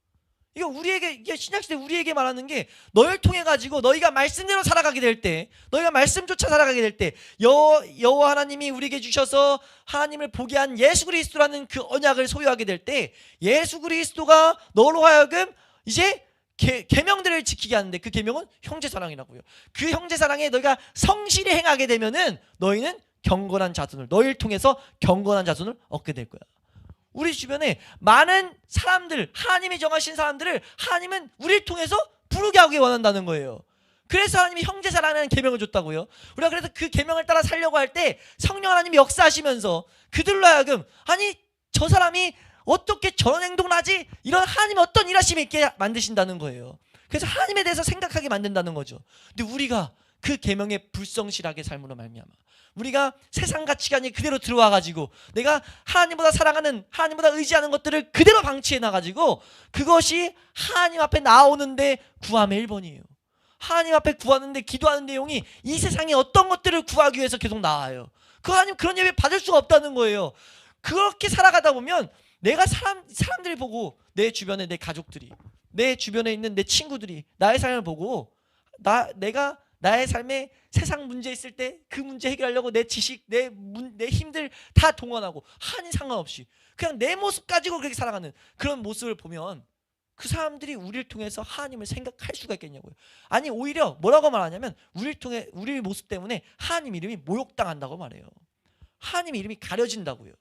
이게 신약시대 우리에게 말하는 게 너희를 통해 가지고 너희가 말씀대로 살아가게 될 때, 너희가 말씀조차 살아가게 될 때 여호와 하나님이 우리에게 주셔서 하나님을 보게 한 예수 그리스도라는 그 언약을 소유하게 될 때 예수 그리스도가 너로 하여금 이제 계명들을 지키게 하는데 그 계명은 형제사랑이라고요. 그 형제사랑에 너희가 성실히 행하게 되면은 너희는 경건한 자손을, 너희를 통해서 경건한 자손을 얻게 될 거야. 우리 주변에 많은 사람들, 하나님이 정하신 사람들을 하나님은 우리를 통해서 부르게 하기 원한다는 거예요. 그래서 하나님이 형제사랑이라는 계명을 줬다고요. 우리가 그래서 그 계명을 따라 살려고 할 때 성령 하나님이 역사하시면서 그들로 하여금 아니 저 사람이 어떻게 저런 행동을 하지? 이런 하나님의 어떤 일하심이 있게 만드신다는 거예요. 그래서 하나님에 대해서 생각하게 만든다는 거죠. 근데 우리가 그 계명에 불성실하게 삶으로 말미암아 우리가 세상 가치관이 그대로 들어와 가지고 내가 하나님보다 사랑하는, 하나님보다 의지하는 것들을 그대로 방치해 놔 가지고 그것이 하나님 앞에 나오는데 구함의 1번이에요. 하나님 앞에 구하는데 기도하는 내용이 이 세상에 어떤 것들을 구하기 위해서 계속 나와요. 그 하나님 그런 예배 받을 수가 없다는 거예요. 그렇게 살아가다 보면 내가 사람들이 보고 내 주변에 내 가족들이, 내 주변에 있는 내 친구들이 나의 삶을 보고 내가 나의 삶에 세상 문제 있을 때 그 문제 해결하려고 내 지식, 내 힘들 다 동원하고 하나님 상관없이 그냥 내 모습 가지고 그렇게 살아가는 그런 모습을 보면 그 사람들이 우리를 통해서 하나님을 생각할 수가 있겠냐고요. 아니 오히려 뭐라고 말하냐면 우리 모습 때문에 하나님 이름이 모욕당한다고 말해요. 하나님 이름이 가려진다고요.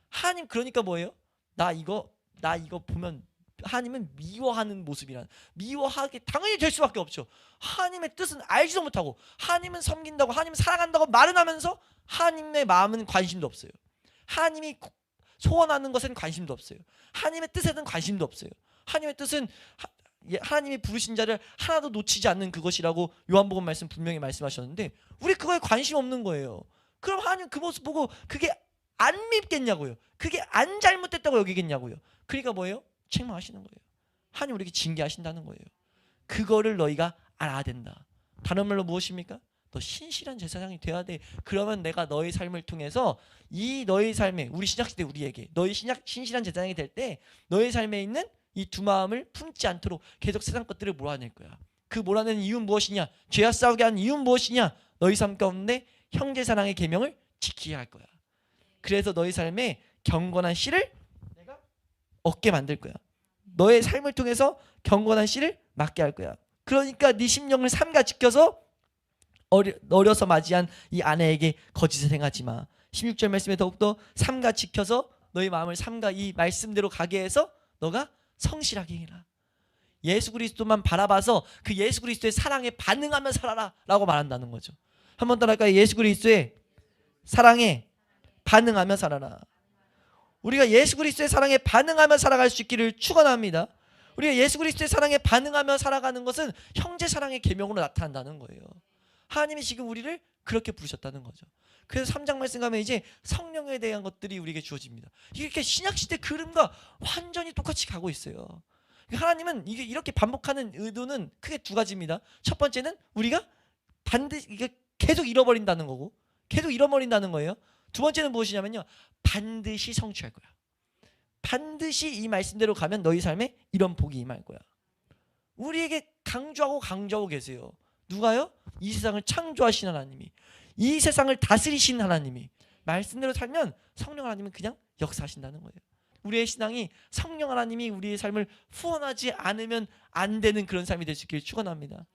하나님 그러니까 뭐예요? 나 이거 보면 하나님은 미워하는 모습이란, 미워하게 당연히 될 수밖에 없죠. 하나님의 뜻은 알지도 못하고, 하나님은 섬긴다고, 하나님은 사랑한다고 말은 하면서 하나님의 마음은 관심도 없어요. 하나님이 소원하는 것엔 관심도 없어요. 하나님의 뜻에는 관심도 없어요. 하나님의 뜻은 하나님이 부르신 자를 하나도 놓치지 않는 그것이라고 요한복음 말씀 분명히 말씀하셨는데, 우리 그거에 관심 없는 거예요. 그럼 하나님 그 모습 보고 그게 안 밉겠냐고요. 그게 안 잘못됐다고 여기겠냐고요. 그러니까 뭐예요? 책망하시는 거예요. 하나님 우리에게 징계하신다는 거예요. 그거를 너희가 알아야 된다. 다른 말로 무엇입니까? 너 신실한 제사장이 돼야 돼. 그러면 내가 너의 삶을 통해서 이 너의 삶에, 우리 신약시대 우리에게 너희 신실한 제사장이 될 때 너의 삶에 있는 이 두 마음을 품지 않도록 계속 세상 것들을 몰아낼 거야. 그 몰아내는 이유는 무엇이냐? 죄와 싸우게 하는 이유는 무엇이냐? 너희 삶 가운데 형제사랑의 계명을 지키게 할 거야. 그래서 너희 삶에 경건한 씨를 내가 얻게 만들 거야. 너의 삶을 통해서 경건한 씨를 맞게 할 거야. 그러니까 네 심령을 삼가 지켜서 어려서 맞이한 이 아내에게 거짓을 행하지 마. 16절 말씀에 더욱더 삼가 지켜서 너희 마음을 삼가 이 말씀대로 가게 해서 너가 성실하게 해라. 예수 그리스도만 바라봐서 그 예수 그리스도의 사랑에 반응하며 살아라 라고 말한다는 거죠. 한번 따라할까요? 예수 그리스도의 사랑에 반응하며 살아라. 우리가 예수 그리스도의 사랑에 반응하며 살아갈 수 있기를 축원합니다. 우리가 예수 그리스도의 사랑에 반응하며 살아가는 것은 형제 사랑의 계명으로 나타난다는 거예요. 하나님이 지금 우리를 그렇게 부르셨다는 거죠. 그래서 3장 말씀 가면 이제 성령에 대한 것들이 우리에게 주어집니다. 이렇게 신약시대 그림과 완전히 똑같이 가고 있어요. 하나님은 이게 이렇게 반복하는 의도는 크게 두 가지입니다. 첫 번째는 우리가 반드시 이게 계속 잃어버린다는 거고, 계속 잃어버린다는 거예요. 두 번째는 무엇이냐면요, 반드시 성취할 거야. 반드시 이 말씀대로 가면 너희 삶에 이런 복이 임할 거야. 우리에게 강조하고 계세요. 누가요? 이 세상을 창조하신 하나님이, 이 세상을 다스리신 하나님이. 말씀대로 살면 성령 하나님은 그냥 역사하신다는 거예요. 우리의 신앙이 성령 하나님이 우리의 삶을 후원하지 않으면 안 되는 그런 삶이 될 수 있기를 축원합니다.